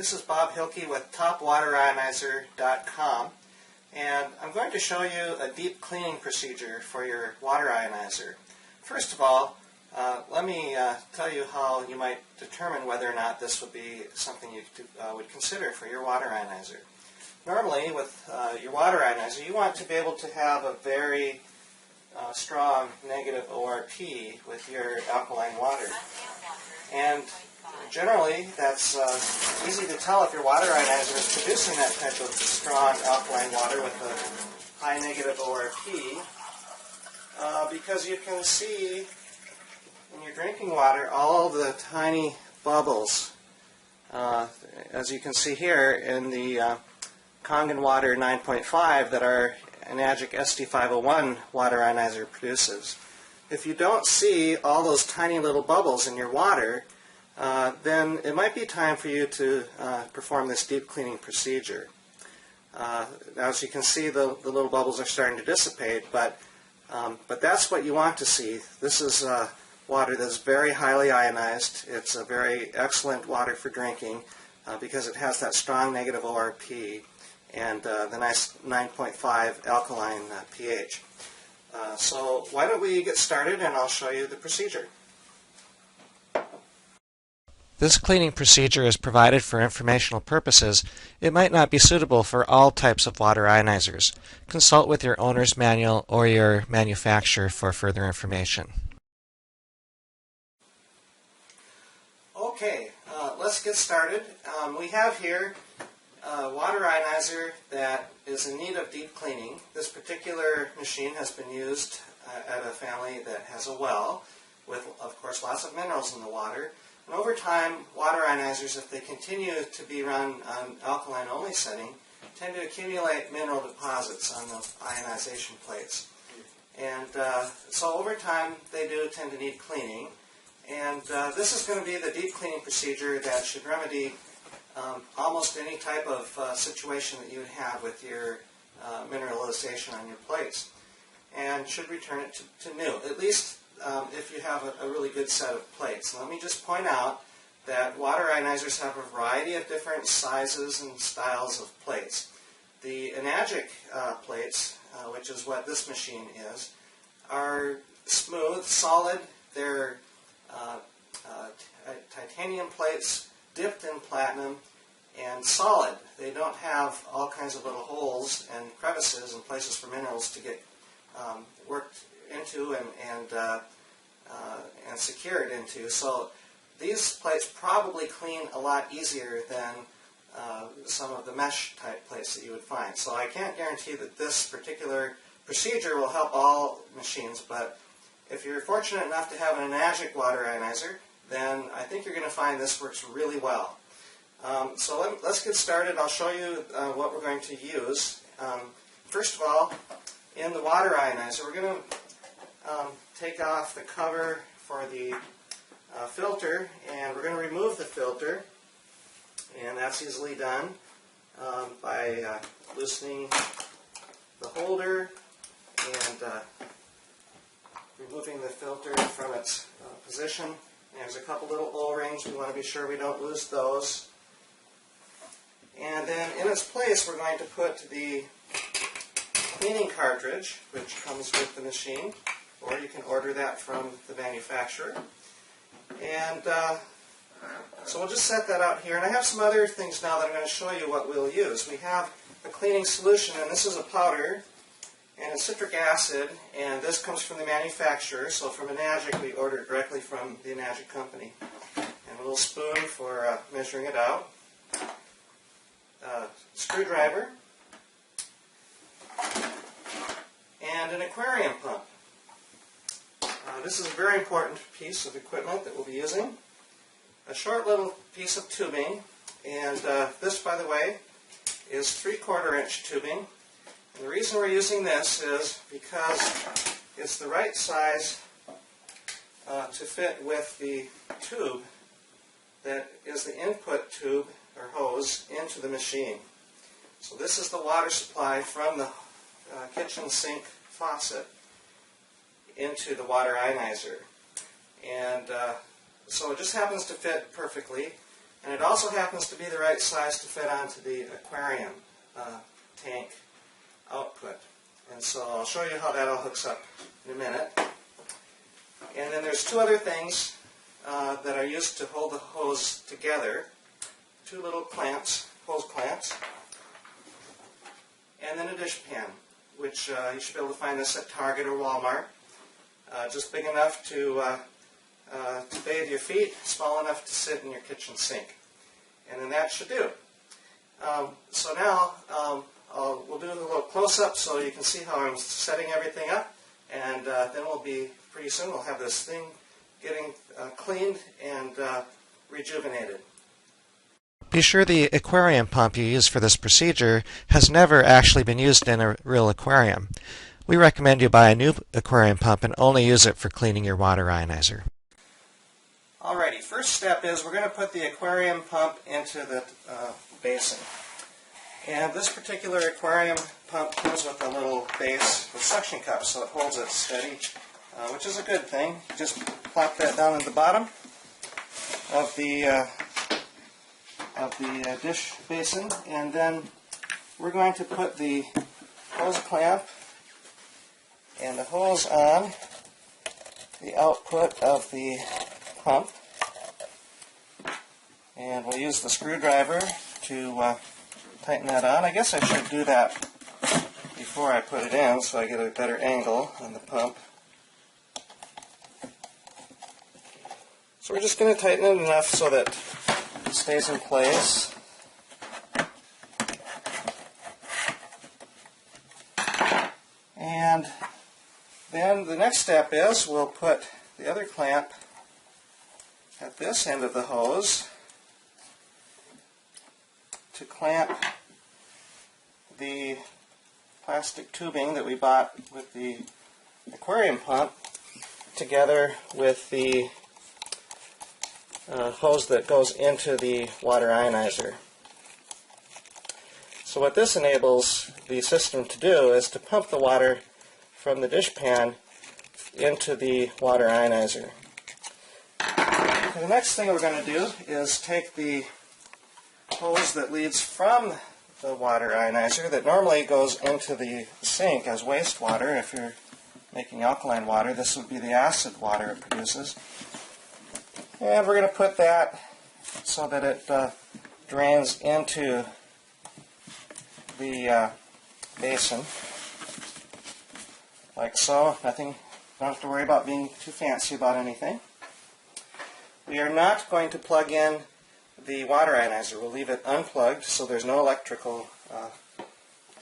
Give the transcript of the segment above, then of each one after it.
this is Bob Hilke with TopWaterIonizer.com, and I'm going to show you a deep cleaning procedure for your water ionizer. First of all, let me tell you how you might determine whether or not this would be something you would consider for your water ionizer. Normally, with your water ionizer, you want to be able to have a very strong negative ORP with your alkaline water. And generally, that's easy to tell if your water ionizer is producing that type of strong alkaline water with a high negative ORP, because you can see in your drinking water all the tiny bubbles. As you can see here in the Kangen water 9.5 that our Enagic SD501 water ionizer produces. If you don't see all those tiny little bubbles in your water, then it might be time for you to perform this deep cleaning procedure. As you can see, the little bubbles are starting to dissipate, but that's what you want to see. This is water that's very highly ionized. It's a very excellent water for drinking because it has that strong negative ORP and the nice 9.5 alkaline pH. So why don't we get started and I'll show you the procedure. This cleaning procedure is provided for informational purposes. It might not be suitable for all types of water ionizers. Consult with your owner's manual or your manufacturer for further information. Okay, let's get started. We have here a water ionizer that is in need of deep cleaning. This particular machine has been used at a family that has a well with, of course, lots of minerals in the water. And over time, water ionizers, if they continue to be run on alkaline-only setting, tend to accumulate mineral deposits on the ionization plates. And so over time, they do tend to need cleaning. And this is going to be the deep cleaning procedure that should remedy almost any type of situation that you would have with your mineralization on your plates, and should return it to new, at least if you have a really good set of plates. Let me just point out that water ionizers have a variety of different sizes and styles of plates. The Enagic plates, which is what this machine is, are smooth, solid. They're titanium plates dipped in platinum and solid. They don't have all kinds of little holes and crevices and places for minerals to get worked into and secured into. So these plates probably clean a lot easier than some of the mesh type plates that you would find. So I can't guarantee that this particular procedure will help all machines, but if you're fortunate enough to have an Enagic water ionizer, then I think you're going to find this works really well. So let's get started. I'll show you what we're going to use. First of all, in the water ionizer, we're going to take off the cover for the filter, and we're going to remove the filter, and that's easily done by loosening the holder and removing the filter from its position. There's a couple little O-rings. We want to be sure we don't lose those. And then in its place, we're going to put the cleaning cartridge, which comes with the machine, or you can order that from the manufacturer. And so we'll just set that out here. And I have some other things now that I'm going to show you what we'll use. We have a cleaning solution, and this is a powder, and it's citric acid, and this comes from the manufacturer. So from Enagic, we order it directly from the Enagic company. And a little spoon for measuring it out. Screwdriver. And an aquarium pump. This is a very important piece of equipment that we'll be using. A short little piece of tubing, and this, by the way, is 3/4 inch tubing. And the reason we're using this is because it's the right size to fit with the tube that is the input tube or hose into the machine. So this is the water supply from the kitchen sink faucet into the water ionizer. And so it just happens to fit perfectly. And it also happens to be the right size to fit onto the aquarium tank output. And so I'll show you how that all hooks up in a minute. And then there's two other things that are used to hold the hose together. Two little clamps, hose clamps, and then a dish pan, which you should be able to find this at Target or Walmart. Just big enough to bathe your feet, small enough to sit in your kitchen sink. And then that should do. So now we'll do a little close-up so you can see how I'm setting everything up, and then pretty soon we'll have this thing getting cleaned and rejuvenated. Be sure the aquarium pump you use for this procedure has never actually been used in a real aquarium. We recommend you buy a new aquarium pump and only use it for cleaning your water ionizer. Alrighty, first step is we're going to put the aquarium pump into the basin. And this particular aquarium pump comes with a little base with suction cups, so it holds it steady, which is a good thing. Just plop that down at the bottom of the dish basin, and then we're going to put the hose clamp and the hose on the output of the pump, and we'll use the screwdriver to tighten that on. I guess I should do that before I put it in so I get a better angle on the pump. So we're just going to tighten it enough so that it stays in place. And then the next step is we'll put the other clamp at this end of the hose to clamp the plastic tubing that we bought with the aquarium pump together with the hose that goes into the water ionizer. So what this enables the system to do is to pump the water from the dish pan into the water ionizer. And the next thing we're going to do is take the hose that leads from the water ionizer that normally goes into the sink as wastewater. If you're making alkaline water, this would be the acid water it produces. And we're going to put that so that it drains into the basin, like so. Don't have to worry about being too fancy about anything. We are not going to plug in the water ionizer. We'll leave it unplugged so there's no electrical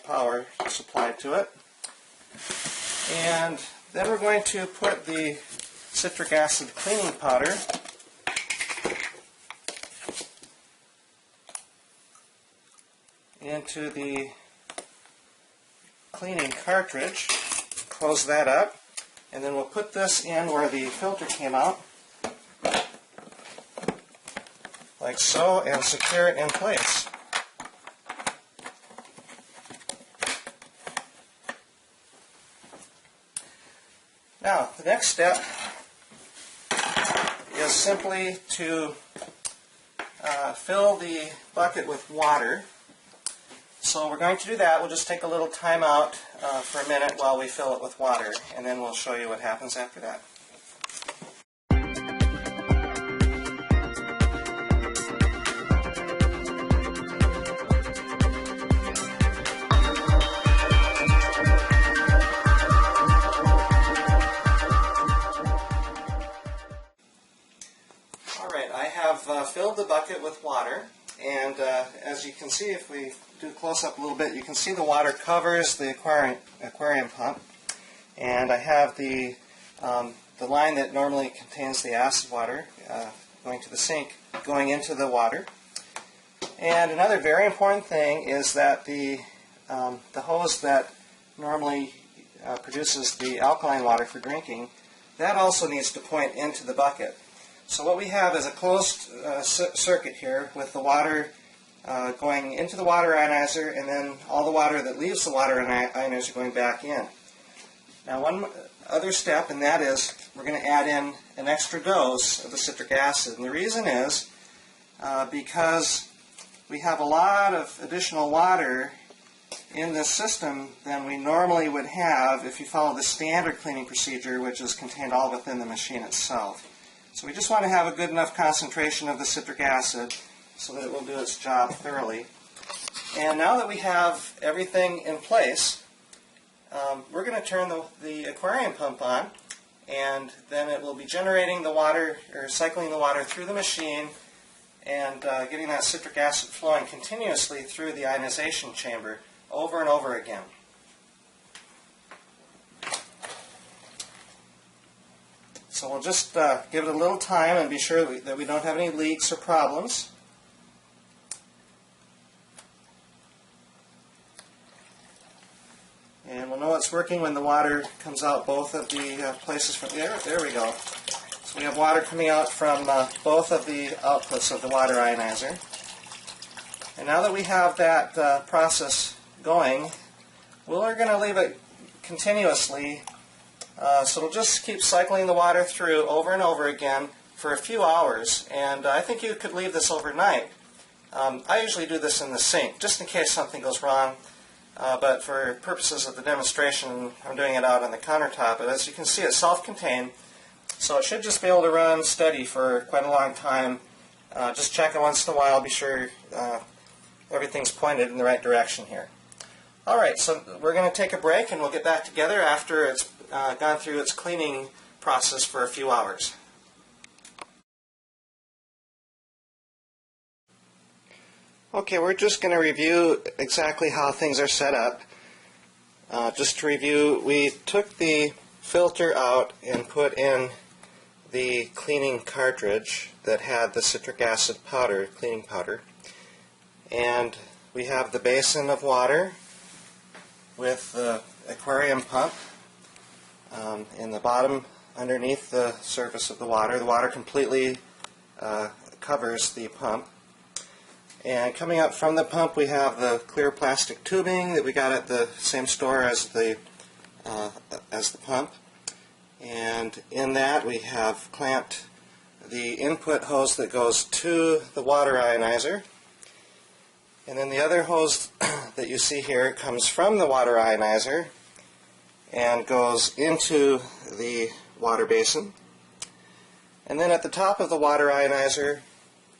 power supplied to it. And then we're going to put the citric acid cleaning powder into the cleaning cartridge, close that up, and then we'll put this in where the filter came out, like so, and secure it in place. Now, the next step is simply to fill the bucket with water. So we're going to do that. We'll just take a little time out for a minute while we fill it with water, and then we'll show you what happens after that. Alright, I have filled the bucket with water, and as you can see, if we do close up a little bit, you can see the water covers the aquarium pump, and I have the line that normally contains the acid water going to the sink going into the water. And another very important thing is that the hose that normally produces the alkaline water for drinking, that also needs to point into the bucket. So what we have is a closed circuit here with the water going into the water ionizer, and then all the water that leaves the water ionizer going back in. Now, one other step, and that is we're going to add in an extra dose of the citric acid. And the reason is because we have a lot of additional water in this system than we normally would have if you follow the standard cleaning procedure, which is contained all within the machine itself. So we just want to have a good enough concentration of the citric acid so that it will do its job thoroughly. And now that we have everything in place, we're going to turn the aquarium pump on, and then it will be generating the water, or cycling the water through the machine and getting that citric acid flowing continuously through the ionization chamber over and over again. So we'll just give it a little time and be sure that we don't have any leaks or problems. And we'll know it's working when the water comes out both of the places from there. There we go. So we have water coming out from both of the outputs of the water ionizer. And now that we have that process going, we're going to leave it continuously, so it'll just keep cycling the water through over and over again for a few hours. And I think you could leave this overnight. I usually do this in the sink, just in case something goes wrong. But for purposes of the demonstration, I'm doing it out on the countertop. But as you can see, it's self-contained, so it should just be able to run steady for quite a long time. Just check it once in a while, be sure everything's pointed in the right direction here. Alright, so we're going to take a break and we'll get back together after it's gone through its cleaning process for a few hours. Okay, we're just going to review exactly how things are set up. Just to review, we took the filter out and put in the cleaning cartridge that had the citric acid powder, cleaning powder. And we have the basin of water with the aquarium pump in the bottom underneath the surface of the water. The water completely covers the pump. And coming up from the pump, we have the clear plastic tubing that we got at the same store as the pump. And in that we have clamped the input hose that goes to the water ionizer. And then the other hose that you see here comes from the water ionizer and goes into the water basin. And then at the top of the water ionizer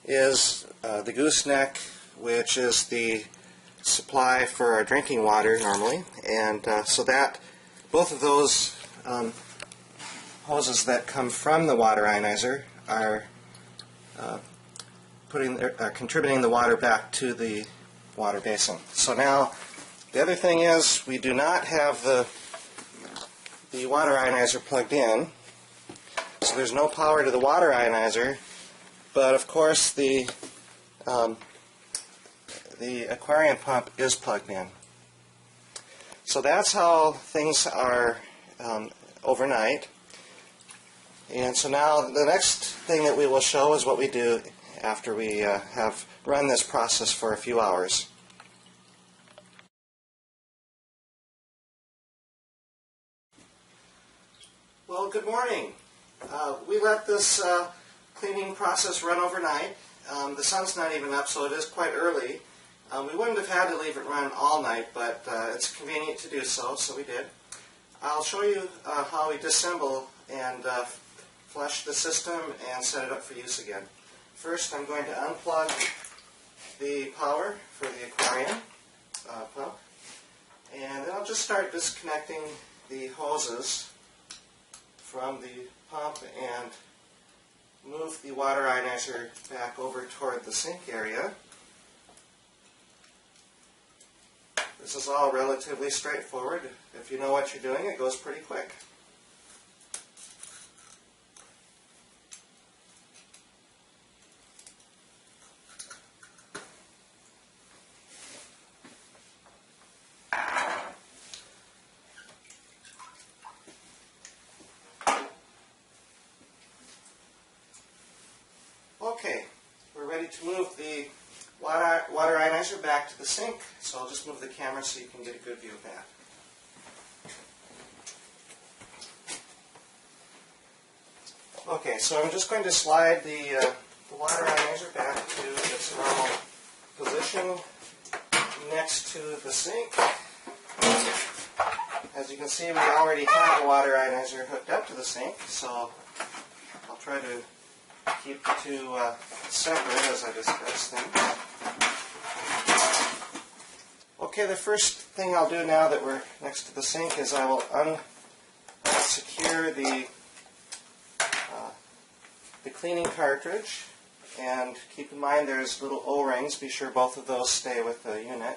is the gooseneck, which is the supply for our drinking water normally. And so that both of those hoses that come from the water ionizer are contributing the water back to the water basin. So now the other thing is we do not have the water ionizer plugged in, so there's no power to the water ionizer, but of course the aquarium pump is plugged in. So that's how things are overnight. And so now the next thing that we will show is what we do after we have run this process for a few hours. Well, good morning. We let this cleaning process run overnight. The sun's not even up, so it is quite early. We wouldn't have had to leave it run all night, but it's convenient to do so, so we did. I'll show you how we disassemble and flush the system and set it up for use again. First, I'm going to unplug the power for the aquarium pump, and then I'll just start disconnecting the hoses from the pump and move the water ionizer back over toward the sink area. This is all relatively straightforward. If you know what you're doing, it goes pretty quick. Okay, we're ready to move the water ionizer back to the sink, so I'll just move the camera so you can get a good view of that. Okay, so I'm just going to slide the water ionizer back to its normal position next to the sink. As you can see, we already have a water ionizer hooked up to the sink, so I'll try to keep the two separate as I discuss them. Okay, the first thing I'll do now that we're next to the sink is I will secure the cleaning cartridge, and keep in mind there's little O-rings. Be sure both of those stay with the unit.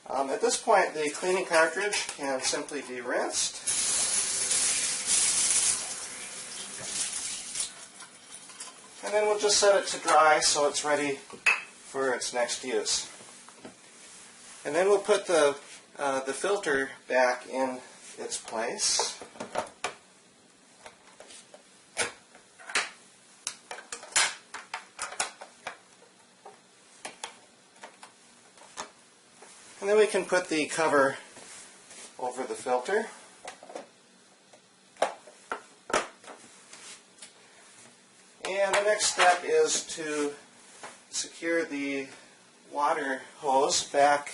At this point, the cleaning cartridge can simply be rinsed. And then we'll just set it to dry so it's ready for its next use. And then we'll put the filter back in its place. And then we can put the cover over the filter. And the next step is to secure the water hose back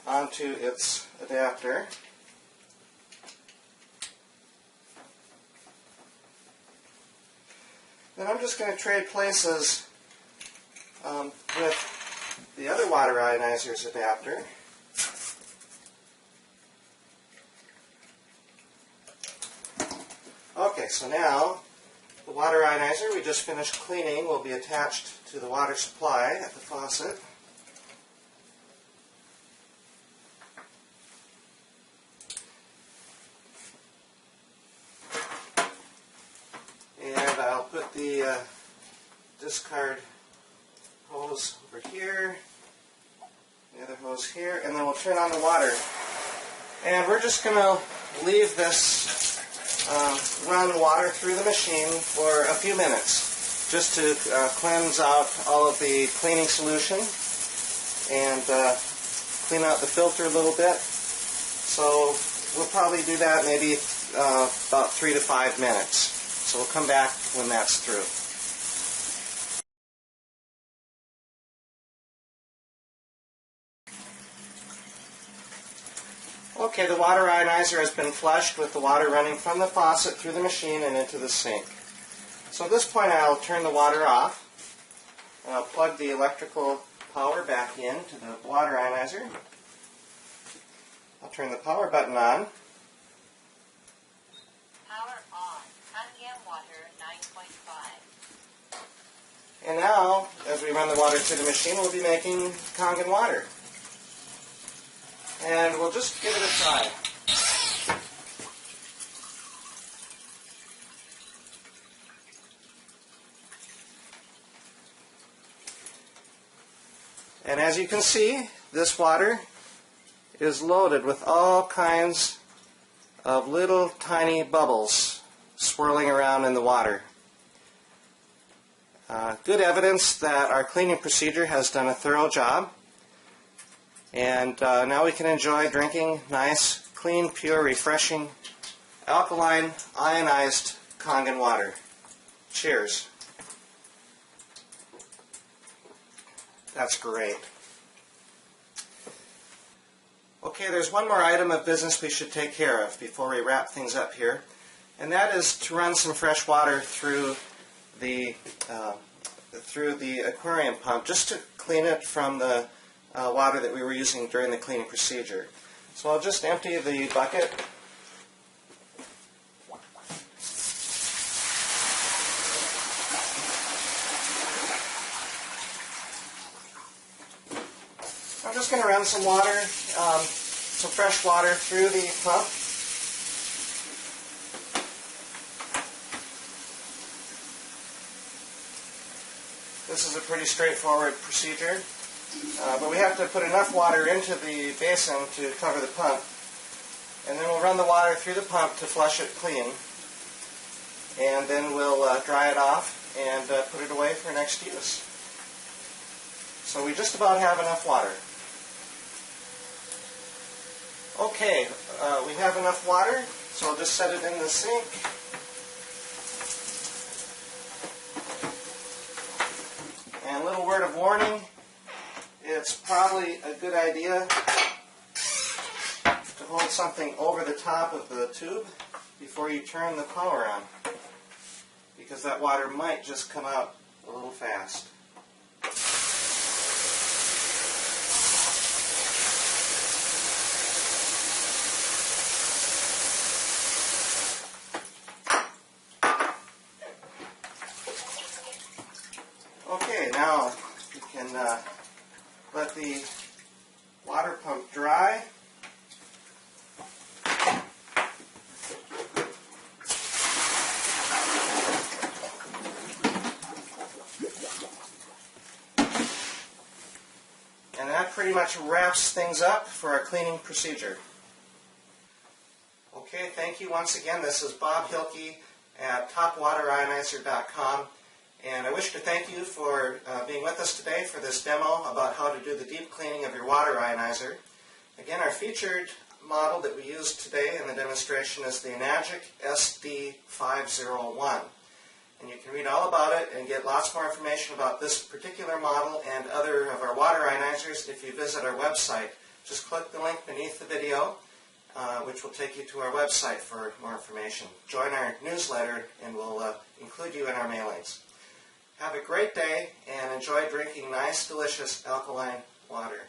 onto its adapter. Then I'm just going to trade places with the other water ionizer's adapter. Okay, so now the water ionizer we just finished cleaning will be attached to the water supply at the faucet. And I'll put the discard hose over here, the other hose here, and then we'll turn on the water. And we're just going to leave this run water through the machine for a few minutes, just to cleanse out all of the cleaning solution and clean out the filter a little bit. So we'll probably do that maybe about 3 to 5 minutes. So we'll come back when that's through. Okay, the water ionizer has been flushed with the water running from the faucet through the machine and into the sink. So at this point I'll turn the water off, and I'll plug the electrical power back in to the water ionizer. I'll turn the power button on. Power on. Kangen water 9.5. And now, as we run the water through the machine, we'll be making Kangen water. And we'll just give it a try. And as you can see, this water is loaded with all kinds of little tiny bubbles swirling around in the water. Good evidence that our cleaning procedure has done a thorough job. And now we can enjoy drinking nice, clean, pure, refreshing, alkaline, ionized Kangen water. Cheers. That's great. Okay, there's one more item of business we should take care of before we wrap things up here, and that is to run some fresh water through the aquarium pump, just to clean it from the water that we were using during the cleaning procedure. So I'll just empty the bucket. I'm just going to run some water, some fresh water through the pump. This is a pretty straightforward procedure. But we have to put enough water into the basin to cover the pump, and then we'll run the water through the pump to flush it clean, and then we'll dry it off and put it away for next use. So we just about have enough water. Okay, we have enough water, so I'll just set it in the sink. word of warning, it's probably a good idea to hold something over the top of the tube before you turn the power on, because that water might just come out a little fast. Okay, now you can let the water pump dry. And that pretty much wraps things up for our cleaning procedure. Okay, thank you once again. This is Bob Hilke at topwaterionizer.com. And I wish to thank you for being with us today for this demo about how to do the deep cleaning of your water ionizer. Again, our featured model that we used today in the demonstration is the Enagic SD501. And you can read all about it and get lots more information about this particular model and other of our water ionizers if you visit our website. Just click the link beneath the video, which will take you to our website for more information. Join our newsletter and we'll include you in our mailings. Have a great day and enjoy drinking nice, delicious alkaline water.